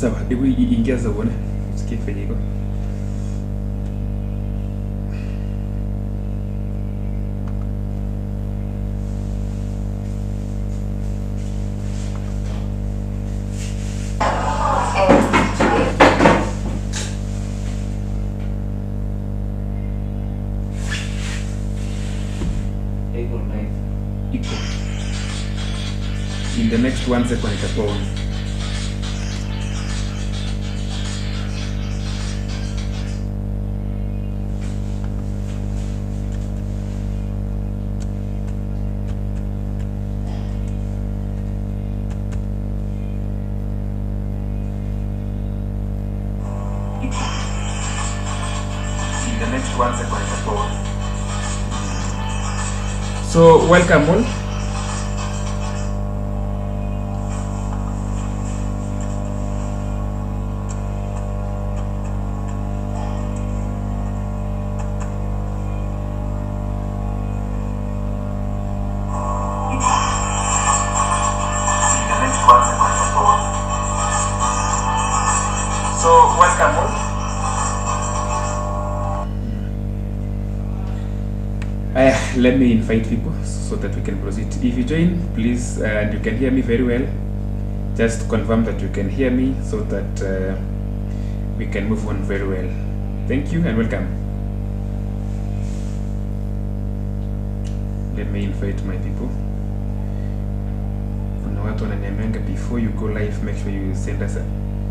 sawa, hebu ingia sasa uone usikie venye iko. Iko in the next 1 second itakuwa on. In the next 1 second itakuwa on. So welcome all. So welcome all. Let me invite people so that we can proceed. If you join, please, and you can hear me very well, just confirm that you can hear me so that we can move on very well. Thank you and welcome. Let me invite my people. Kuna watu wananiambianga before you go live, make sure you send us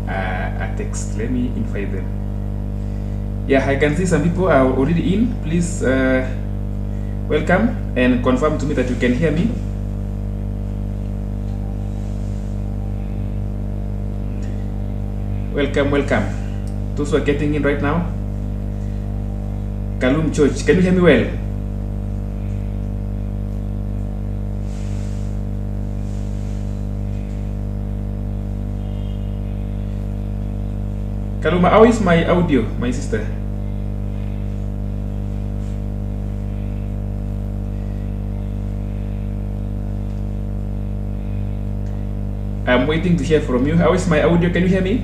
a text. Let me invite them. Yeah, I can see some people are already in. Please welcome and confirm to me that you can hear me. Welcome, welcome. Those who are getting in right now. Kalum Church, can you hear me well? Kaluma, how is my audio, my sister? I'm waiting to hear from you. How is my audio? Can you hear me?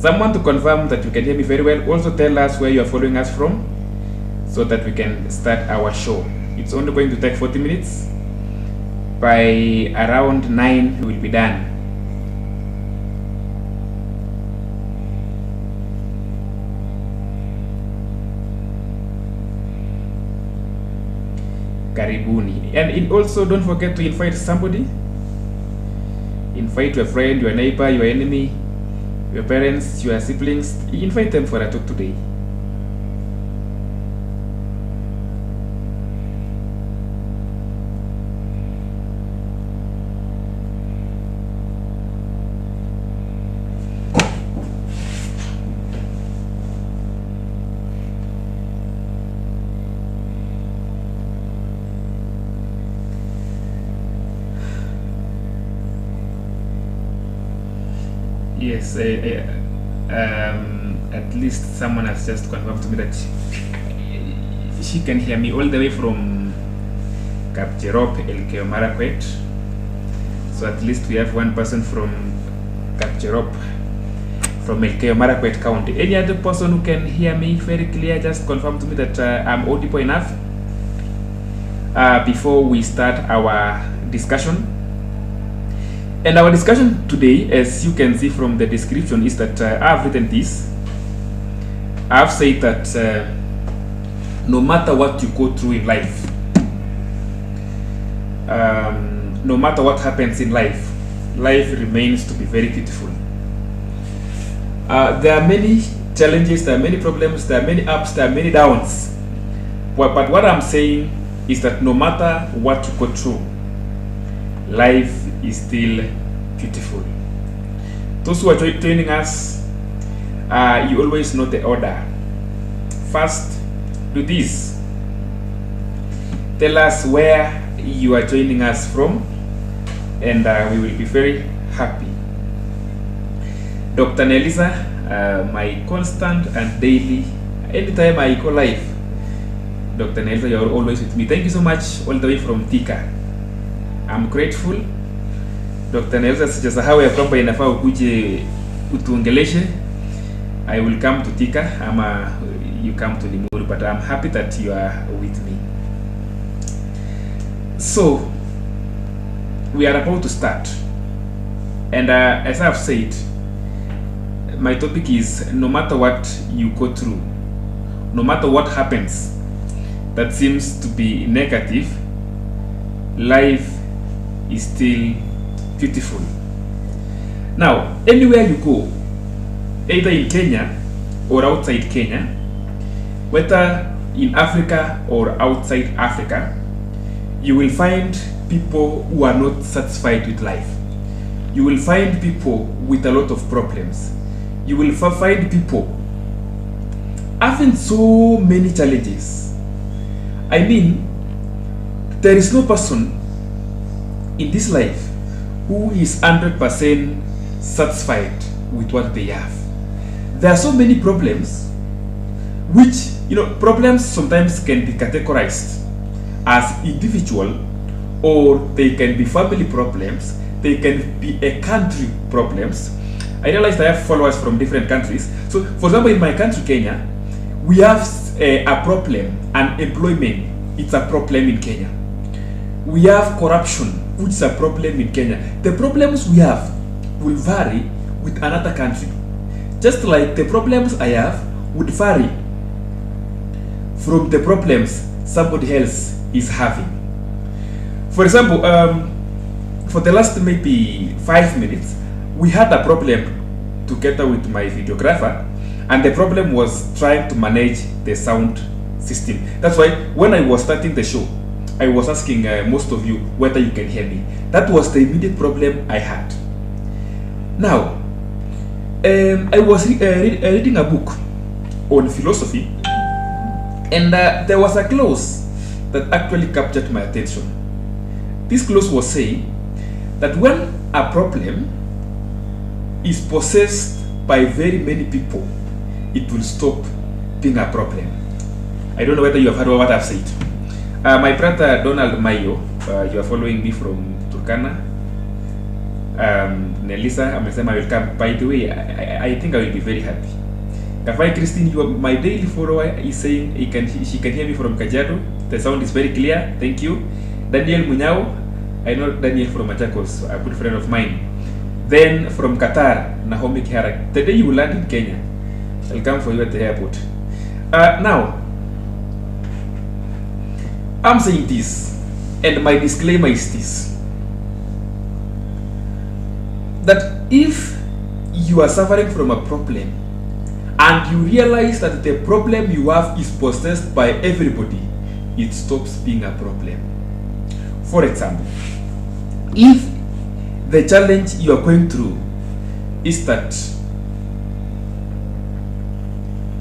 Someone to confirm that you can hear me very well. Also tell us where you are following us from so that we can start our show. It's only going to take 40 minutes. By around 9 we will be done. Karibuni. And also don't forget to invite somebody. Invite your friend, your neighbor, your enemy, your parents, your siblings. Invite them for a talk today. Yes, at least someone has just confirmed to me that she can hear me all the way from Kapcherop, Elgeyo Marakwet. So at least we have one person from Kapcherop, from Elgeyo Marakwet County. Any other person who can hear me very clear, just confirm to me that I'm audible enough before we start our discussion. And our discussion today, as you can see from the description, is that I've written this. I've said that no matter what you go through in life, no matter what happens in life, life remains to be very beautiful. There are many challenges, there are many problems, there are many ups, there are many downs. But what I'm saying is that no matter what you go through, life is still beautiful. Those who are joining us, you always know the order. First, do this. Tell us where you are joining us from, and we will be very happy. Dr. Nelisa, my constant and daily, anytime I go live, Dr. Nelson, you're always with me. Thank you so much, all the way from Thika. I'm grateful. Dr. Nelson, sijasahau ya kwamba inafaa ukuje utuongeleshe. I will come to Thika ama you come to Limuru, but I'm happy that you are with me. So we are about to start, and as I've said, my topic is no matter what you go through, no matter what happens that seems to be negative, life is still beautiful. Now, anywhere you go, either in Kenya or outside Kenya, whether in Africa or outside Africa, you will find people who are not satisfied with life. You will find people with a lot of problems. You will find people having so many challenges. I mean, there is no person in this life who is 100% satisfied with what they have. There are so many problems, which, problems sometimes can be categorized as individual, or they can be family problems, they can be a country problems. I realized I have followers from different countries. So, for example, in my country, Kenya, we have a problem, unemployment, it's a problem in Kenya. We have corruption, which is a problem in Kenya. The problems we have will vary with another country. Just like the problems I have would vary from the problems somebody else is having. For example, for the last maybe 5 minutes, we had a problem together with my videographer, and the problem was trying to manage the sound system. That's why when I was starting the show, I was asking most of you whether you can hear me. That was the immediate problem I had. Now, I was reading a book on philosophy, and there was a clause that actually captured my attention. This clause was saying that when a problem is possessed by very many people, it will stop being a problem. I don't know whether you have heard what I've said. My brother Donald Mayo, you are following me from Turkana. Nelisa amesema I will come. By the way, I think I will be very happy. Kafai Christine, you are my daily follower, is saying she can hear me from Kajiado. The sound is very clear. Thank you. Daniel Munyao, I know Daniel from Machakos, a good friend of mine. Then from Qatar, Naomi Kihara. The day you land in Kenya, I'll come for you at the airport. Now, I'm saying this, and my disclaimer is this: that if you are suffering from a problem and you realize that the problem you have is possessed by everybody, it stops being a problem. For example, if the challenge you are going through is that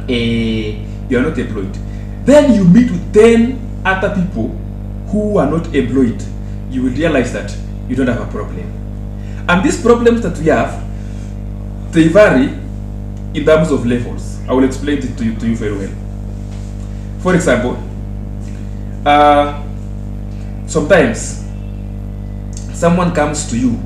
you are not employed, then you meet with 10 other people who are not employed, you will realize that you don't have a problem. And these problems that we have, they vary in terms of levels. I will explain it to you very well. For example, sometimes someone comes to you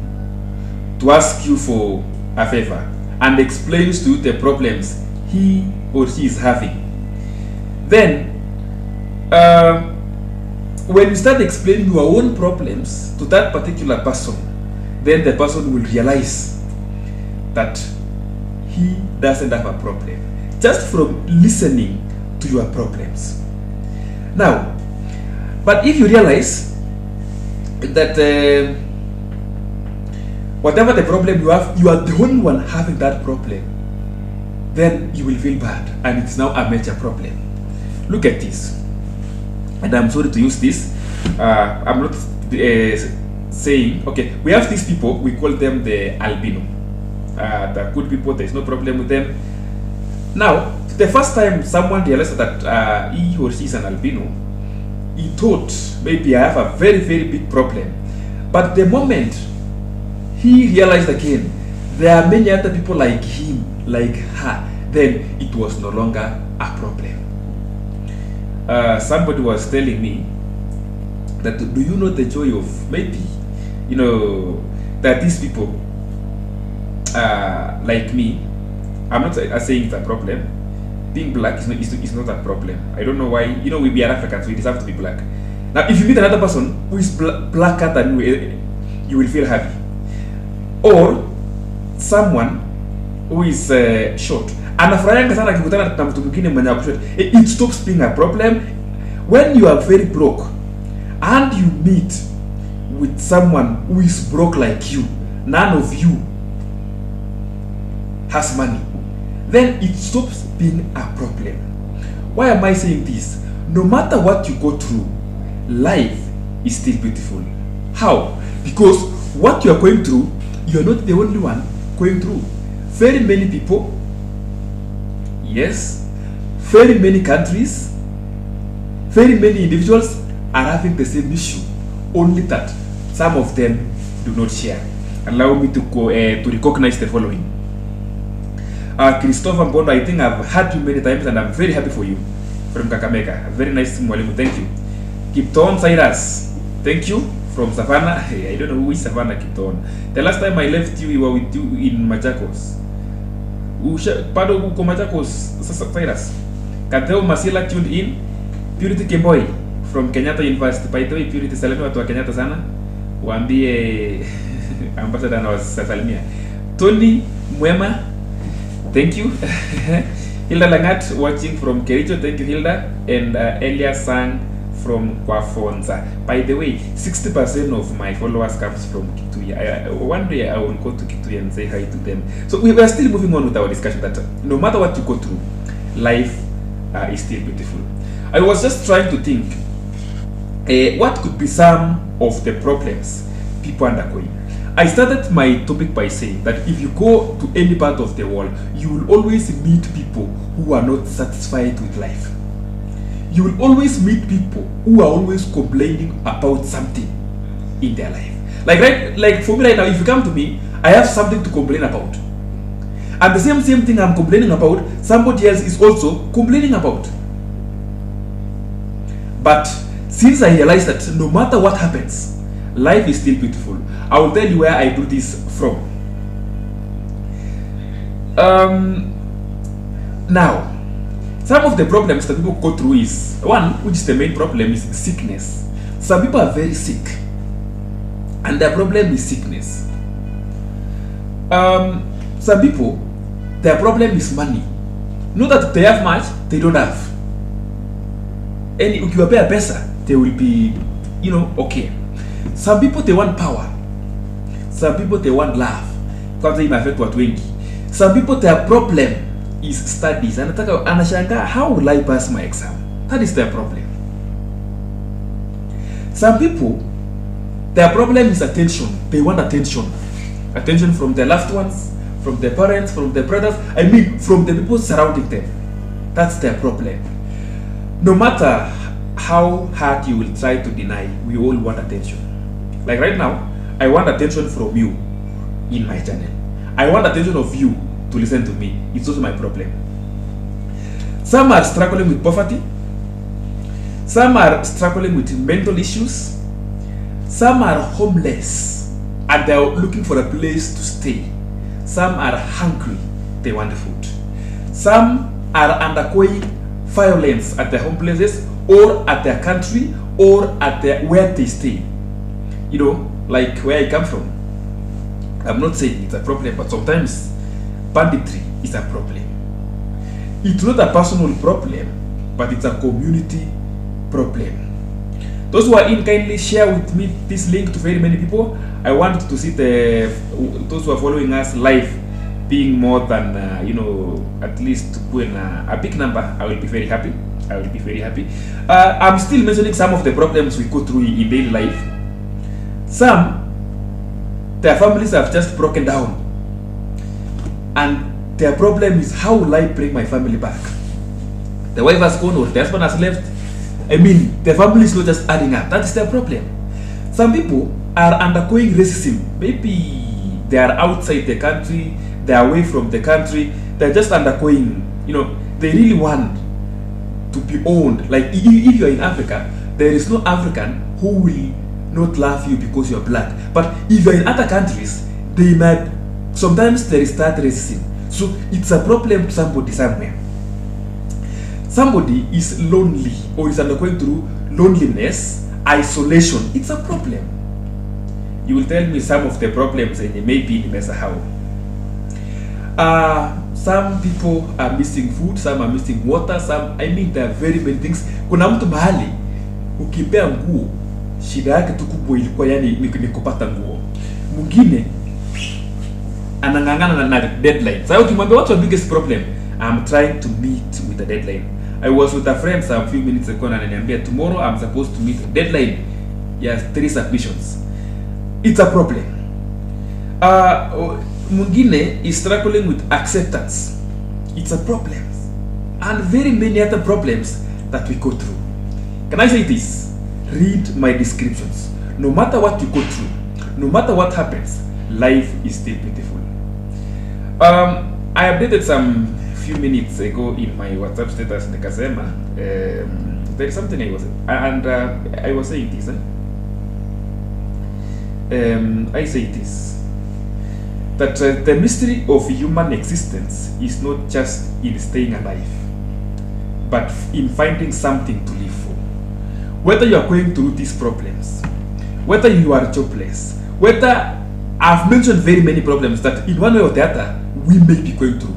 to ask you for a favor and explains to you the problems he or she is having. Then, when you start explaining your own problems to that particular person, then the person will realize that he doesn't have a problem just from listening to your problems. Now, but if you realize that whatever the problem you have, you are the only one having that problem, then you will feel bad, and it's now a major problem. Look at this, and I'm sorry to use this. I'm not saying, okay, we have these people, we call them the albino. The good people, there's no problem with them. Now, the first time someone realized that he or she is an albino, he thought maybe I have a very, very big problem. But the moment he realized again, there are many other people like him, like her, then it was no longer a problem. Somebody was telling me that, do you know the joy of maybe, that these people like me, I'm not saying it's a problem. Being black is not a problem. I don't know why. We are Africans, we deserve to be black. Now, if you meet another person who is blacker than you will feel happy. Or someone who is short. Anafurahia sana akikutana na mtu mwingine mwenye ako short. It stops being a problem. When you are very broke and you meet with someone who is broke like you, none of you has money, then it stops being a problem. Why am I saying this? No matter what you go through, life is still beautiful. How? Because what you are going through, you are not the only one going through. Very many people, yes, very many countries, very many individuals are having the same issue, only that some of them do not share. Allow me to recognize the following. Christopher Mbondo, I think I've heard you many times and I'm very happy for you. From Kakamega. Very nice mwalimu, thank you. Kipton Cyrus, thank you. From Savannah. Hey, I don't know who is Savannah Kipton. The last time I left you, we were with you in Machakos. Pado uko Machakos, Cyrus. Kateo Masila tuned in. Purity Kemboi from Kenyatta University. By the way, Purity, salami watu wa Kenyatta sana. Waambie ambassador na wasalimia. Tony Mwema, thank you. Hilda Langat watching from Kericho, thank you Hilda. And Elia Sang from Kwafonza. By the way, 60% of my followers comes from Kitui. One day I will go to Kitui and say hi to them. So we are still moving on with our discussion that no matter what you go through, life is still beautiful. I was just trying to think what could be some of the problems people undergoing. I started my topic by saying that if you go to any part of the world, you will always meet people who are not satisfied with life. You will always meet people who are always complaining about something in their life. Like for me right now, if you come to me, I have something to complain about. And the same thing I'm complaining about, somebody else is also complaining about. But since I realized that no matter what happens, life is still beautiful, I will tell you where I do this from. Now, some of the problems that people go through is, one, which is the main problem, is sickness. Some people are very sick, and their problem is sickness. Some people, their problem is money. Not that they have much, they don't have. And if you pay a pesa, they will be, okay. Some people, they want power. Some people, they want love. Some people, their problem is studies. And anashanga, how will I pass my exam? That is their problem. Some people, their problem is attention. They want attention. Attention from their loved ones, from their parents, from their brothers. From the people surrounding them. That's their problem. No matter how hard you will try to deny, we all want attention. Like right now, I want attention from you in my channel. I want attention of you to listen to me. It's also my problem. Some are struggling with poverty. Some are struggling with mental issues. Some are homeless and they are looking for a place to stay. Some are hungry, they want food. Some are undergoing violence at their home places or at their country or at where they stay. Like where I come from. I'm not saying it's a problem, but sometimes banditry is a problem. It's not a personal problem, but it's a community problem. Those who are in, kindly share with me this link to very many people. I want to see those who are following us live being more than at least a big number. I will be very happy. I'm still mentioning some of the problems we go through in daily life. Some, their families have just broken down, and their problem is, how will I bring my family back? The wife has gone or the husband has left. The family is not just adding up. That is their problem. Some people are undergoing racism. Maybe they are outside the country, they are away from the country, they're just undergoing, they really want to be owned. Like if you're in Africa, there is no African who will not love you because you're black. But if you're in other countries, they might, sometimes there is that racism. So it's a problem to somebody somewhere. Somebody is lonely or is undergoing through loneliness, isolation. It's a problem. You will tell me some of the problems and maybe nimesahau. Some people are missing food, some are missing water, there are very many things. Kuna mtu mahali ukipea nguo, shida yake tu kubwa ilikuwa yani ni kupata nguo. Mwingine anangangana na deadline. Sasa ukimwambia what's your biggest problem? I'm trying to meet with the deadline. I was with a friend some few minutes ago and ananiambia tomorrow I'm supposed to meet the deadline. Yes, 3 submissions. It's a problem. Mwingine is struggling with acceptance. It's a problem. And very many other problems that we go through. Can I say this? Read my descriptions. No matter what you go through, no matter what happens, life is still beautiful. I updated some few minutes ago in my WhatsApp status nikasema there is something I was saying this. I say this, that the mystery of human existence is not just in staying alive, but in finding something to live for. Whether you are going through these problems, whether you are jobless, whether I've mentioned very many problems that in one way or the other we may be going through.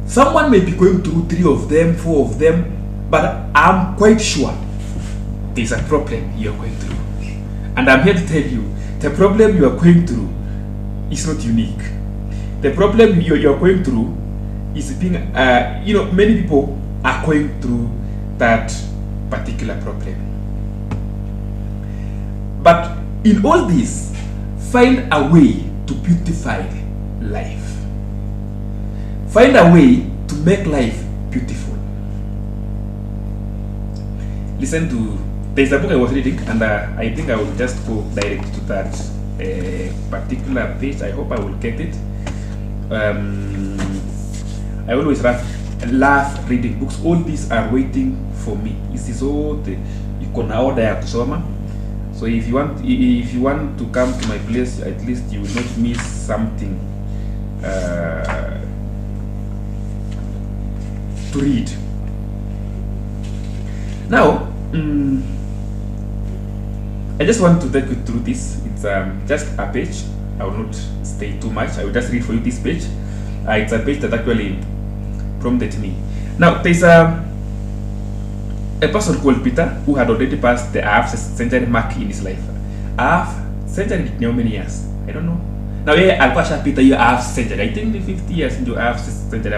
Someone may be going through 3 of them, 4 of them, but I'm quite sure there's a problem you're going through. And I'm here to tell you, the problem you are going through is not unique. The problem you're going through is being, many people are going through that particular problem. But in all this, find a way to beautify life. Find a way to make life beautiful. Listen to, there's a book I was reading, and I think I will just go direct to that particular page. I hope I will get it. I always laugh reading books. All these are waiting for me. This is all the ikona order ya kusoma. So if you want to come to my place, at least you will not miss something to read. Now, I just want to take you through this. It's just a page. I will not stay too much. I will just read for you this page. It's a page that actually prompted me. Now, there's a person called Peter who had already passed the half century mark in his life. Half century, how many years? I don't know. Now, I'll pass Peter you half century. I think 50 years into half century.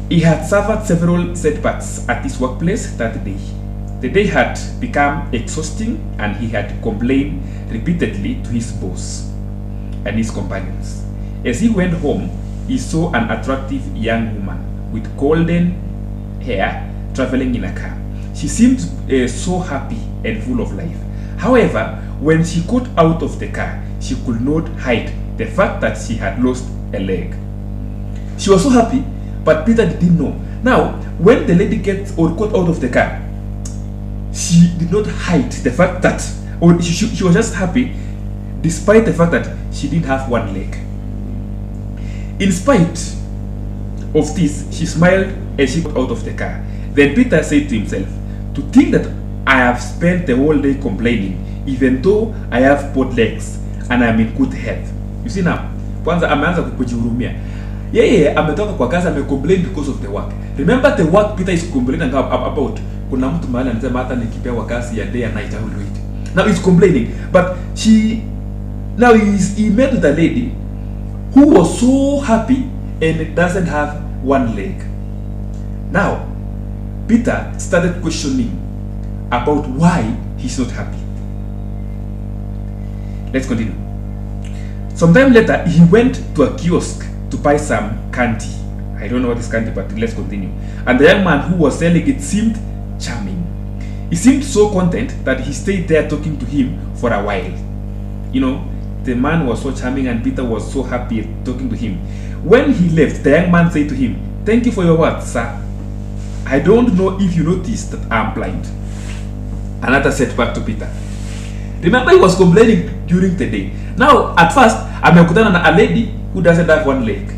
He had suffered several setbacks at his workplace that day. The day had become exhausting and he had complained repeatedly to his boss and his companions. As he went home, he saw an attractive young woman with golden hair traveling in a car. She seemed so happy and full of life. However, when she got out of the car, she could not hide the fact that she had lost a leg. She was so happy, but Peter didn't know. Now, when the lady got out of the car, she did not hide the fact that, or she was just happy despite the fact that she didn't have one leg. In spite of this, she smiled as she got out of the car. Then Peter said to himself, to think that I have spent the whole day complaining, even though I have both legs and I'm in good health. You see now, kwanza ameanza kujihurumia. Yeye ametoka kwa kazi amecomplain because of the work. Remember the work Peter is complaining about. Kuna mtu mahali anasema hata nikipewa kazi ya day and night I will do it. Now he's complaining, but he met with a lady who was so happy and doesn't have one leg. Now, Peter started questioning about why he's not happy. Let's continue. Sometime later, he went to a kiosk to buy some candy. I don't know what is candy, but let's continue. And the young man who was selling it seemed charming. He seemed so content that he stayed there talking to him for a while. the man was so charming and Peter was so happy talking to him. When he left, the young man said to him, "Thank you for your words, sir. I don't know if you noticed that I'm blind." Another said back to Peter. Remember, he was complaining during the day. Now, at first, amekutana na a lady who doesn't have one leg.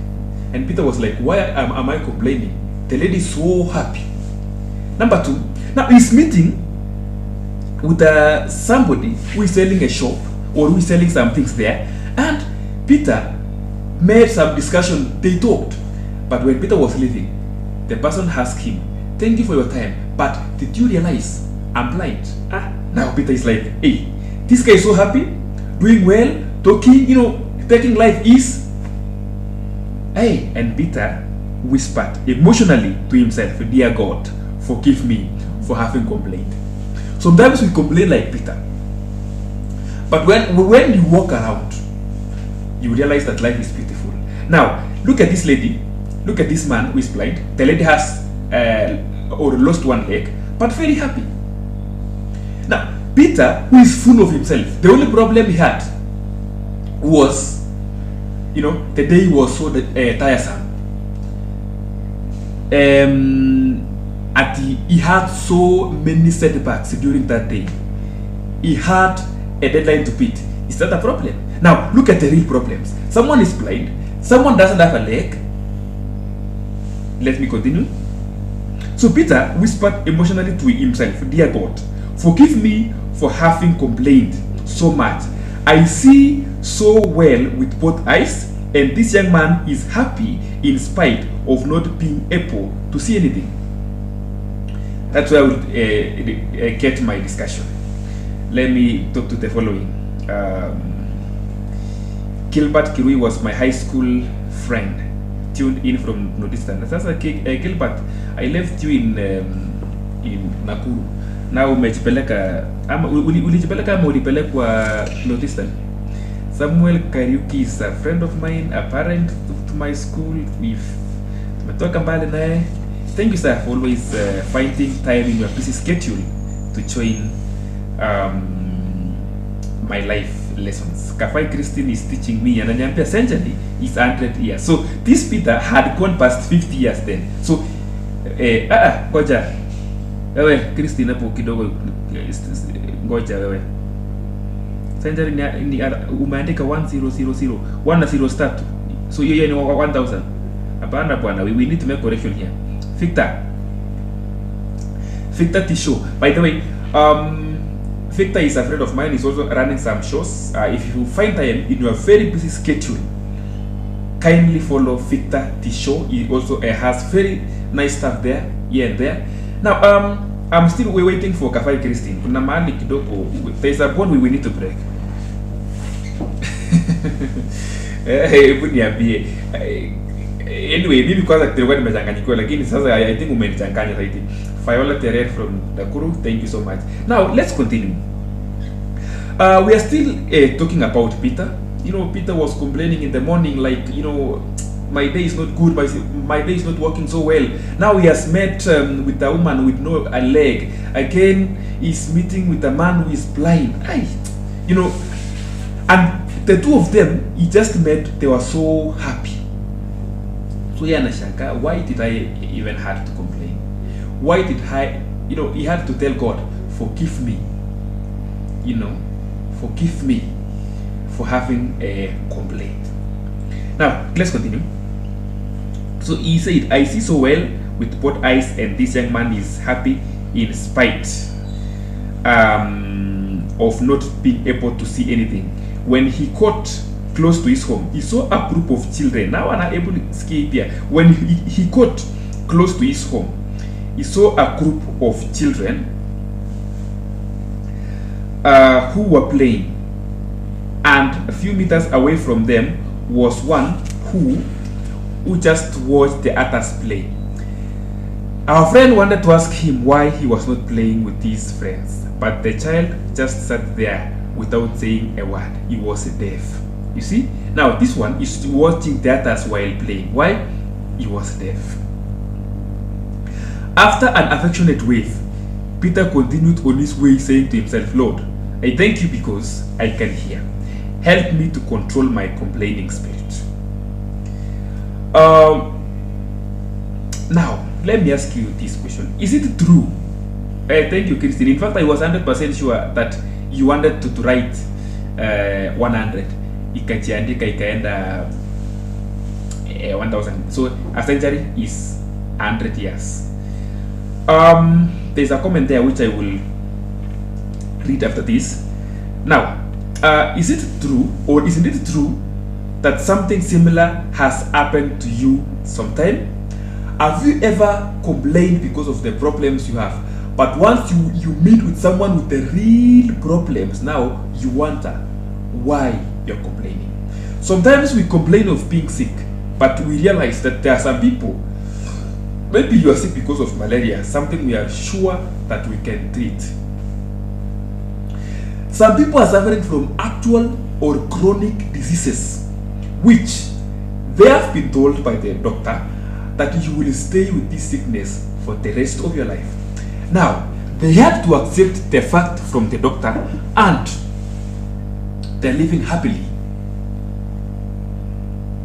And Peter was like, why am I complaining? The lady is so happy. Number two, now he's meeting with somebody who is selling a shop or who is selling some things there. And Peter made some discussion. They talked. But when Peter was leaving, the person asked him, "Thank you for your time, but did you realize I'm blind?" Now Peter is like, hey, this guy is so happy, doing well, talking, taking life ease. Hey, and Peter whispered emotionally to himself, "Dear God, forgive me for having complained." Sometimes we complain like Peter. But when you walk around, you realize that life is beautiful. Now, look at this lady. Look at this man who is blind. The lady has or lost one leg, but very happy. Now, Peter, who is full of himself, the only problem he had was, the day was so tiresome. He had so many setbacks during that day. He had a deadline to beat. Is that a problem? Now, look at the real problems. Someone is blind. Someone doesn't have a leg. Let me continue. So Peter whispered emotionally to himself, "Dear God, forgive me for having complained so much. I see so well with both eyes, and this young man is happy in spite of not being able to see anything." That's where I will get my discussion. Let me talk to the following. Gilbert Kirui was my high school friend, tuned in from Northeastern. Gilbert, I left you in Nakuru. Now umejipeleka ulijipeleka ama ulipelekwa Northeastern? Samuel Kariuki is a friend of mine, a parent to my school. Tumetoka mbali naye. Thank you, sir, for always finding time in your busy schedule to join my life lessons. Kafai Christine is teaching me, and ananiambia century is 100 years. So this Peter had gone past 50 years then. So ngoja wewe Christine hapo kidogo, ngoja wewe century ni umeandika 1000 1 na 0 start, so hiyo ni 1000. Hapana bwana, we need to make correction here. Victor Tisho, by the way, Victor is a friend of mine. He's also running some shows. If you find time in your very busy schedule, kindly follow Victor Tisho. He also has very nice stuff there, here and there. Now, I'm still waiting for Kafai Christine. Kuna mahali kidogo, there's a bond we need to break. Anyway, mimi kwanza kilikuwa nimechanganyikiwa, lakini sasa I think umenichanganya zaidi. Viola Terrer from Nakuru, thank you so much. Now, let's continue. We are still talking about Peter. Peter was complaining in the morning like, my day is not good, my day is not working so well. Now he has met with a woman with no leg. Again, he's meeting with a man who is blind. And the two of them, he just met, they were so happy. So anashanga, why did I even have to complain? Why did I, he had to tell God, forgive me, forgive me for having a complaint. Now, let's continue. So he said, I see so well with both eyes, and this young man is happy in spite of not being able to see anything. When he got close to his home, he saw a group of children. Now I'm able to escape here. When he got close to his home, he saw a group of children who were playing, and a few meters away from them was one who just watched the others play. Our friend wanted to ask him why he was not playing with his friends, but the child just sat there without saying a word. He was deaf. You see? Now this one is watching the others while playing. Why? He was deaf. After an affectionate wave, Peter continued on his way, saying to himself, Lord, I thank you because I can hear. help me to control my complaining spirit. Now, let me ask you this question. Is it true? Thank you, Christine. In fact, I was 100% sure that you wanted to write 100. Ikajiandika ikaenda 1000. So a century is 100 years. There's a comment there which I will read after this. Now, is it true, or isn't it true, that something similar has happened to you sometime? Have you ever complained because of the problems you have, but once you meet with someone with the real problems, now you wonder why you're complaining? Sometimes we complain of being sick, but we realize that there are some people, maybe you are sick because of malaria, something we are sure that we can treat. Some people are suffering from actual or chronic diseases, which they have been told by the doctor that you will stay with this sickness for the rest of your life. Now, they had to accept the fact from the doctor, and they're living happily.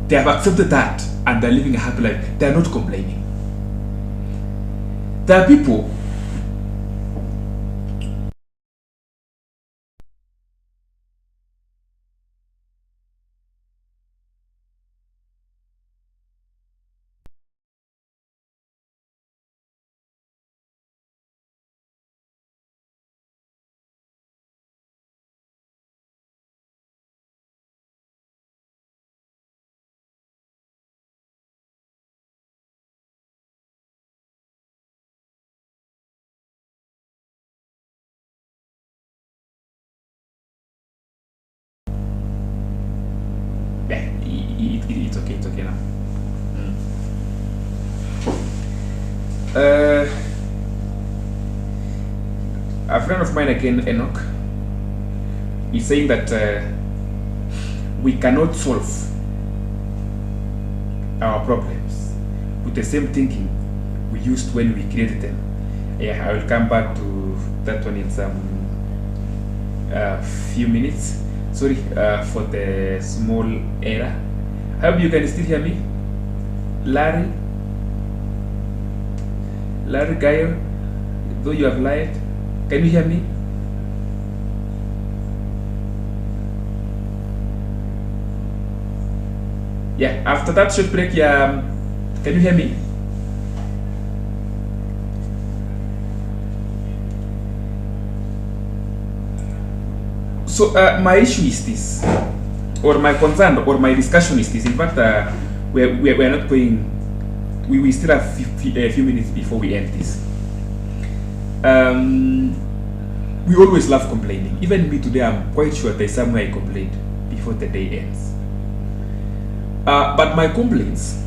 They have accepted that, and they're living a happy life. They're not complaining. There are people it's okay now. A friend of mine again, Enoch, is saying that we cannot solve our problems with the same thinking we used when we created them. Yeah, I will come back to that one in some few minutes. Sorry for the small error. I hope you can still hear me. Larry Gaio, though you have lied, can you hear me? Yeah, after that short break, yeah, can you hear me? So my issue is this, or my concern, or my discussion is this. In fact, we're not going. We still have a few minutes before we end this. We always love complaining. Even me today, I'm quite sure there's somewhere I complained before the day ends. But my complaints,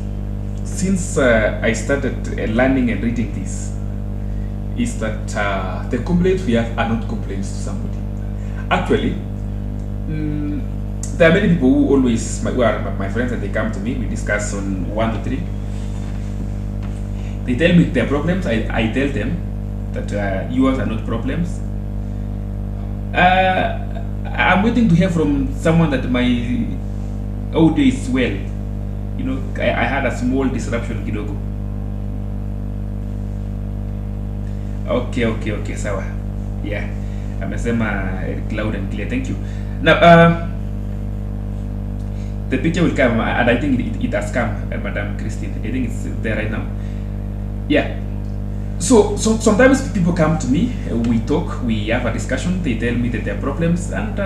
since I started learning and reading this, is that the complaints we have are not complaints to somebody. Actually, there are many people who always, who are my friends, and they come to me, we discuss on 1 to 3. They tell me their problems, I tell them that yours are not problems. I'm waiting to hear from someone that my audio is well. You know, I had a small disruption kidogo. Okay, sawa. Yeah, amesema loud and clear. Thank you. Now, the picture will come, and I think it has come, Madam Christine. I think it's there right now. Yeah. So sometimes people come to me, we talk, we have a discussion, they tell me that there are problems, and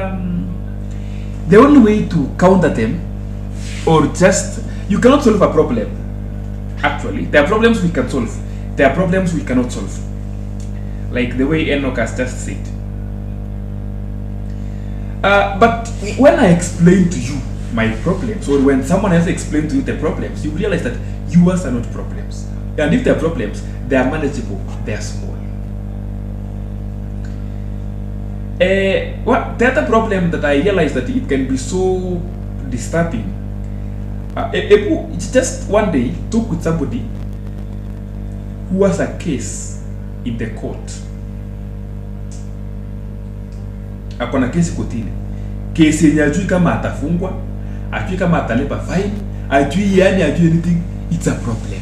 the only way to counter them, or just, you cannot solve a problem. Actually, there are problems we can solve, there are problems we cannot solve. Like the way Enoch has just said. But when I explain to you my problems, or when someone else explains to you the problems, you realize that yours are not problems. And if they are problems, they are manageable, they are small. The other problem that I realized that it can be so disturbing. It's just one day talk with somebody who has a case in the court. Akona kesi kotini. kesi yenye ajui kama atafungwa, ajui kama atalipa fine, ajui yani ajui anything, it's a problem.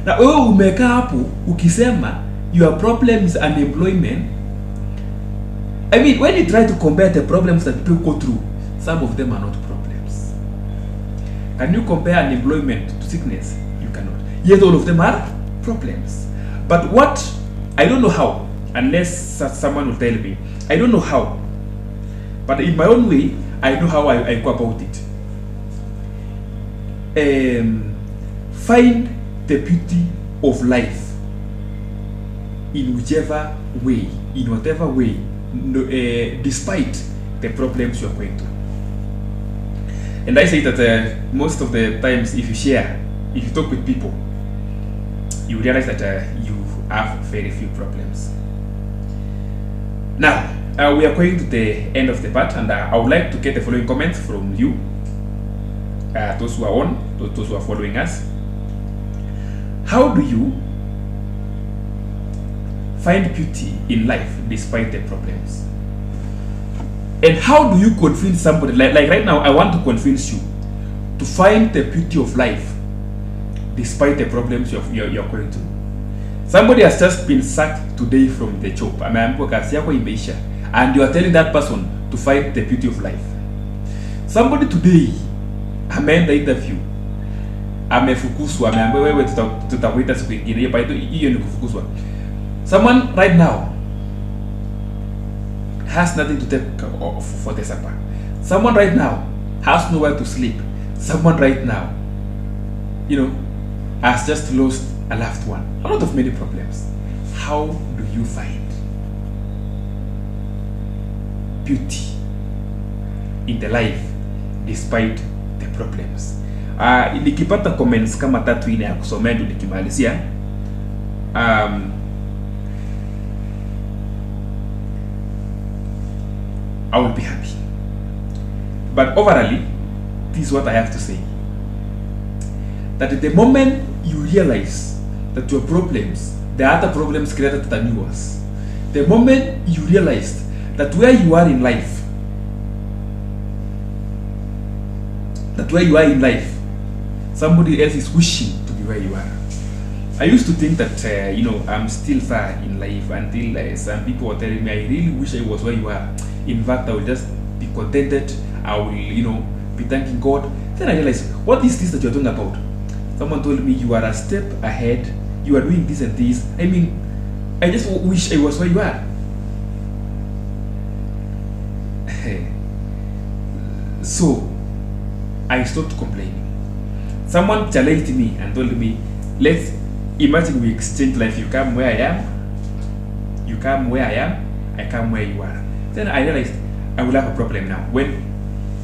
Na wewe umekaa hapo ukisema your problem is unemployment. I mean, when you try to compare the problems that people go through, some of them are not problems. Can you compare unemployment to sickness? You cannot. Yet all of them are problems. But what, I don't know how, unless someone will tell me. I don't know how. But in my own way, I know how I go about it. Find the beauty of life in whichever way, in whatever way, despite the problems you are going through. And I say that most of the times, if you share, if you talk with people, you realize that you have very few problems. Now, we are going to the end of the part, and I would like to get the following comments from you, those who are on, those who are following us. How do you find beauty in life despite the problems? And how do you convince somebody, like right now, I want to convince you to find the beauty of life despite the problems you're going through. Somebody has just been sacked today from the job, ameambiwa kazi yako imeisha, and you are telling that person to find the beauty of life. Somebody today ameenda interview, amefukuzwa, ameambiwa wewe tutakuita siku nyingine, hiyo ni kufukuzwa. Someone right now has nothing to take for the supper. Someone right now has nowhere to sleep. Someone right now, has just lost a loved one. A lot of many problems. How do you find beauty in the life despite the problems? Nikipata comments kama 3-4 ya kusomea ndio nikimalizia. I will be happy. But overall, this is what I have to say. That the moment you realize that your problems, there are other problems greater than yours, the moment you realize that where you are in life, somebody else is wishing to be where you are. I used to think that, I'm still far in life until some people were telling me, I really wish I was where you are. In fact, I will just be contented. I will, be thanking God. Then I realized, what is this that you're talking about? Someone told me, you are a step ahead. You are doing this and this. I mean, I just wish I was where you are. So, I stopped complaining. Someone challenged me and told me, let's imagine we exchange life. You come where I am. You come where I am. I come where you are. Then I realized I will have a problem now. When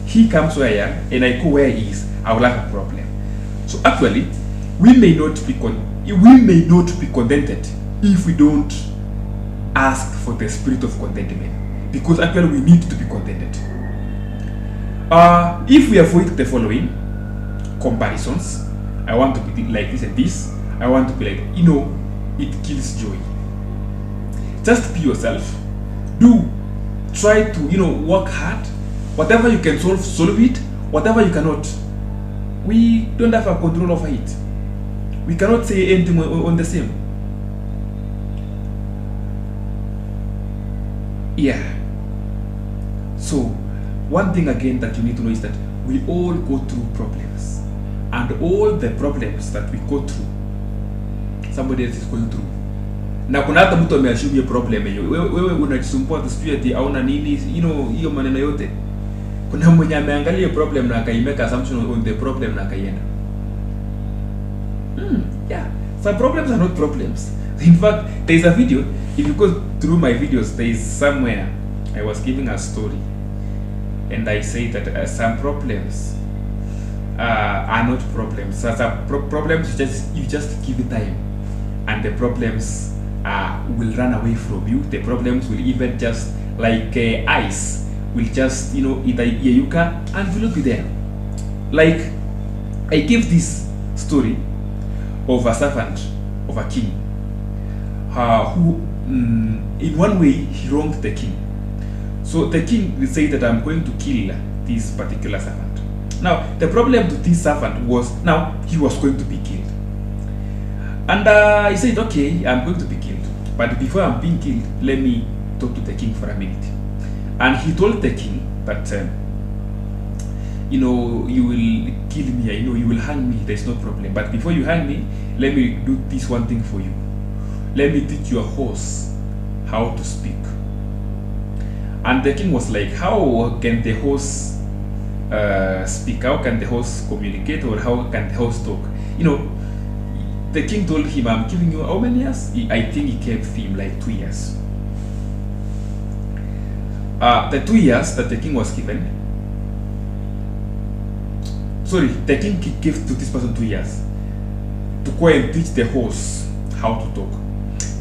he comes where I am and I go where he is, I will have a problem. So actually, we may not be contented if we don't ask for the spirit of contentment, because actually we need to be contented. If we avoid the following comparisons, I want to be like this and this, I want to be like, it kills joy. Just be yourself. Try to, work hard. Whatever you can solve it. Whatever you cannot, we don't have a control over it. We cannot say anything on the same. Yeah. So, one thing again that you need to know is that we all go through problems. And all the problems that we go through, somebody else is going through. Na kuna hata mtu ameassume hiyo problem hiyo. Wewe unajisumbua tu ati hauna nini, hiyo maneno yote. Kuna mwenye ameangalia problem na akaimeka assumption on the problem na akaienda. Yeah. Some problems are not problems. In fact, there is a video, if you go through my videos, there is somewhere I was giving a story and I say that some problems are not problems. So some problems you just give it time, and the problems will run away from you. The problems will even just like ice will just itayeyuka and will not be there. Like I give this story of a servant of a king who in one way he wronged the king. So the king will say that I'm going to kill this particular servant. Now the problem to this servant was now he was going to be killed. And he said, okay, I'm going to be killed. But before I'm being killed, let me talk to the king for a minute. And he told the king that, you will kill me, you will hang me, there's no problem. But before you hang me, let me do this one thing for you. Let me teach your horse how to speak. And the king was like, how can the horse speak? How can the horse communicate? Or how can the horse talk? The king told him, I'm giving you how many years? I think he gave him like 2 years. The 2 years that the king was given, the king gave to this person 2 years to go and teach the horse how to talk.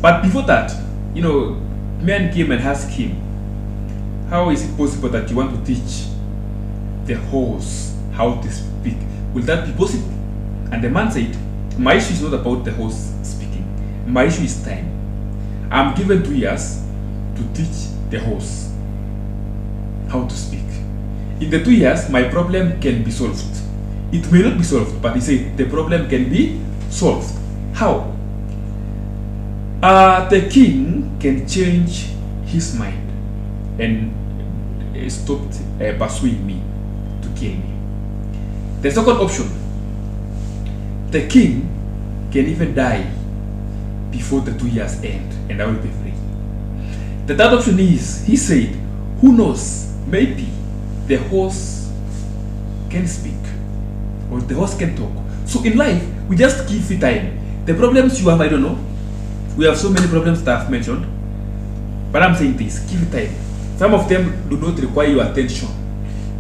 But before that, man came and asked him, how is it possible that you want to teach the horse how to speak? Will that be possible? And the man said, my issue is not about the horse speaking. My issue is time. I'm given 2 years to teach the horse how to speak. In the 2 years, my problem can be solved. It may not be solved, but he said the problem can be solved. How? The king can change his mind and stop pursuing me to kill me. The second option, the king can even die before the 2 years end and I will be free. The third option is, he said, who knows, maybe the horse can speak or the horse can talk. So in life, we just give it time. The problems you have, I don't know. We have so many problems that I've mentioned. But I'm saying this, give it time. Some of them do not require your attention.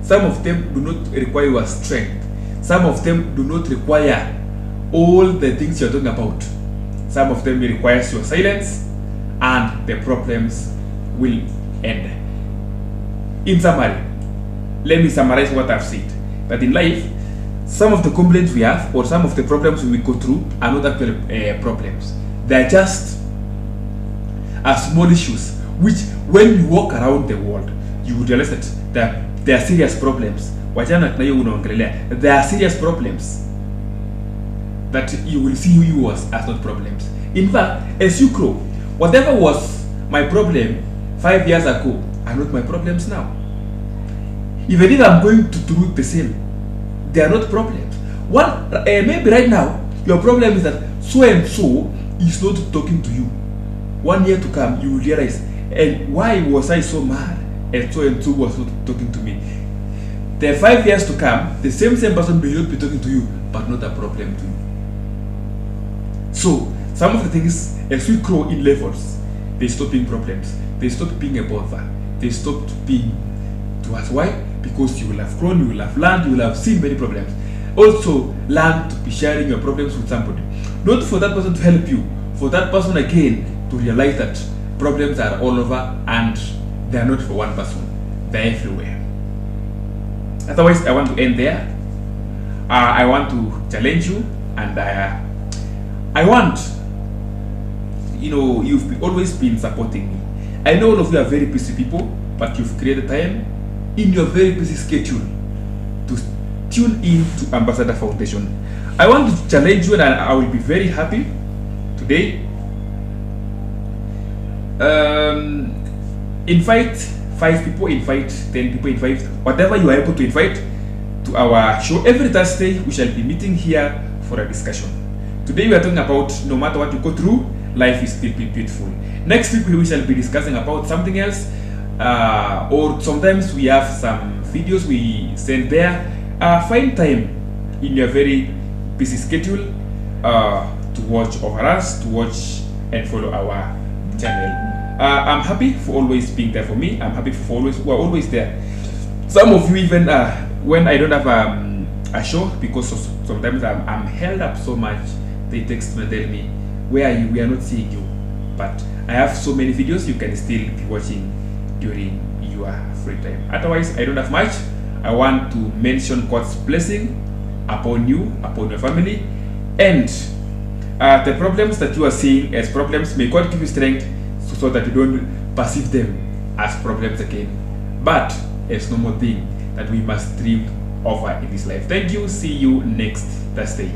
Some of them do not require your strength. Some of them do not require all the things you're talking about. Some of them requires your silence and the problems will end. In summary, let me summarize what I've said. That in life, some of the complaints we have or some of the problems we go through are not actually problems. They're just small issues which when you walk around the world, you will realize that there are serious problems. There are serious problems that you will see you as not problems. In fact, as you grow, whatever was my problem 5 years ago are not my problems now. Even if I'm going to do the same, they are not problems. Maybe right now, your problem is that so and so is not talking to you. 1 year to come, you will realize, and why was I so mad and so was not talking to me? The 5 years to come, the same person may not be talking to you, but not a problem to you. So, some of the things, as we grow in levels, they stop being problems. They stop being a bother. They stop being to us. Why? Because you will have grown, you will have learned, you will have seen many problems. Also, learn to be sharing your problems with somebody. Not for that person to help you, for that person again to realize that problems are all over and they are not for one person. They are everywhere. Otherwise, I want to end there. I want to challenge you and I want, you've always been supporting me. I know all of you are very busy people, but you've created time in your very busy schedule to tune in to Ambassador Foundation. I want to challenge you and I will be very happy today. Invite 5 people, invite 10 people, invite whatever you are able to invite to our show. Every Thursday we shall be meeting here for a discussion. Today we are talking about no matter what you go through, life is still beautiful. Next week we shall be discussing about something else, or sometimes we have some videos we send there. Find time in your very busy schedule to watch over us, to watch and follow our channel. I'm happy for always being there for me. I'm happy for we're always there. Some of you even when I don't have a show, because sometimes I'm held up so much, they text me and tell me, where are you? We are not seeing you. But I have so many videos you can still be watching during your free time. Otherwise, I don't have much. I want to mention God's blessing upon you, upon your family, and the problems that you are seeing as problems, may God give you strength so that you don't perceive them as problems again. but it's normal thing that we must strive over in this life. Thank you. See you next Thursday.